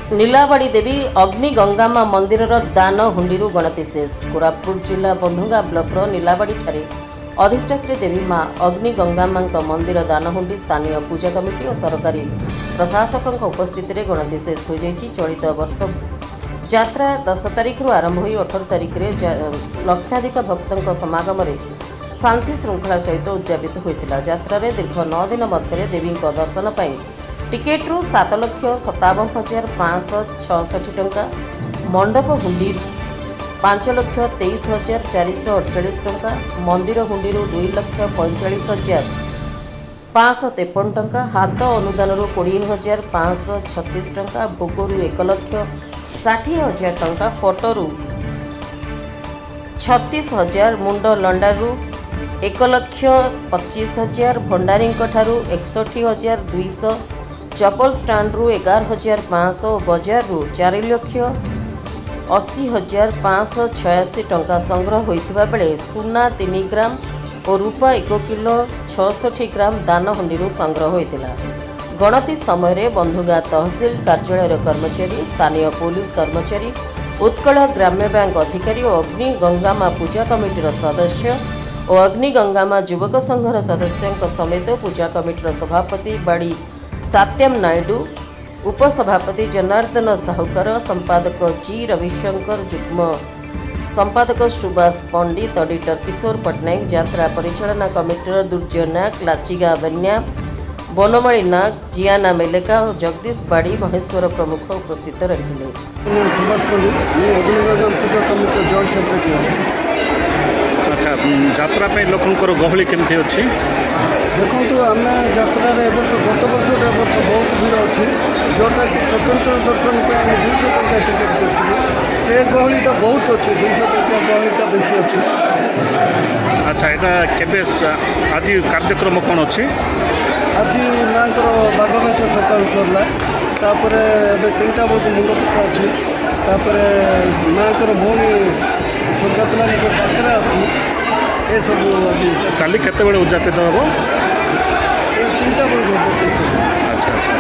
नीलावाड़ी देवी अग्नि गंगामा मंदिर दान हुंडी गणति शेष। कोरापुट जिला बंधुंगा ब्लॉक नीलावाड़ी ठारे अधिष्ठात्री देवी मां अग्नि गंगामा मंदिर दान हुंडी स्थानीय पूजा कमिटी और सरकारी प्रशासकों उपस्थित में गणति शेष हो जाएगी। चलित वर्ष यात्रा 10 तारिख आरंभ हो 18 तारिख लक्षाधिक भक्तों समागम शांति श्रृंखला सहित उद्यापित होता। यात्रा दीर्घ 9 दिन मध्य देवी दर्शन पर टिकेट्रु 7,57,566 टंका, मंडप हुंडी 5,23,448 टंका, मंदिर हुंडी 2,45,553 टंका, हाथ अनुदान 20,536 टंका, भोगरू 1,60,000 टंका, फोटोरू 36,000, मुंड लंडारू 1,25,000, भंडारी 61,200, चपल स्टाण्ड रु 11,500, बजार रु 4,80,586 टंका संग्रह होइथिबा बेले सुना 3 ग्राम और रूपा 1 किलो 66 ग्राम दान हुंडी संग्रह होइतिला। गणति समय बंधुगा तहसील कार्यालय कर्मचारी, स्थानीय पुलिस कर्मचारी, उत्कल ग्राम्य बैंक अधिकारी और अग्नि गंगामा पूजा कमिटीर सदस्य और अग्नि गंगामा युवक संघर सदस्यों समेत पूजा कमिटीर सभापति बाड़ी सत्यम नायडू, उपसभापति जनार्दन साहुकर, संपादक जी रविशंकर, जुग्म संपादक सुभाष पंडित, ऑडिटर किशोर पट्टनायक, यात्रा परिचालना कमिटीर दुर्जय नाग, लाचिगा बन्या, बनमाली नाग, जियाना मेलेका और जगदीश बाड़ी महेश्वर प्रमुख उपस्थित रहे। सुभाष पंडित पूजा कमिटी जॉइंट सेक्रेटरी। अच्छा, यात्रा पे लोकंकर गहली केमती अच्छी देखो आम यात्रा वर्ष गत वर्ष बहुत भीड़ अच्छी जोटा कि स्वतंत्र दर्शन पे आम 200 टंका टिकेट कर से गहलीटा बहुत अच्छी 200 टंका गहलीटा बेसी अच्छी। अच्छा, यहाँ केबे आज कार्यक्रम कौन अच्छी? आज माँ बागवेश सकाल सरला तापर 3टा बेलू मुंडपता अच्छी तापर माँ भौणी स्वर्गतला पाखे अच्छी ये सब आज काली केते बेले उद्यापित हम? 3टा बेलू हम से सब। अच्छा अच्छा,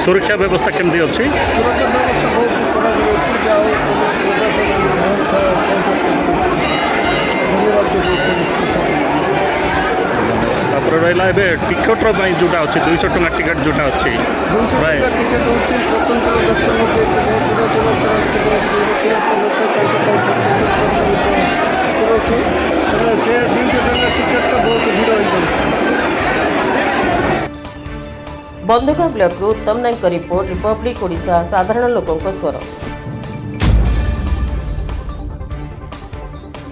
सुरक्षा व्यवस्था केमती अच्छी? सुरक्षा व्यवस्था बहुत कड़ाकड़ी अच्छी जाओ रहा टिकटर जोटा अच्छे 200 टंका टिकेट जोटा अच्छे 200 टंका टिकेट होची स्वतंत्र दर्शन बहुत से 200 टंका टिकेट बहुत भीड़ हो जाए। बंधुगा ब्लॉक उत्तम नायक रिपोर्ट, रिपब्लिक ओडिशा, साधारण लोकों स्वर।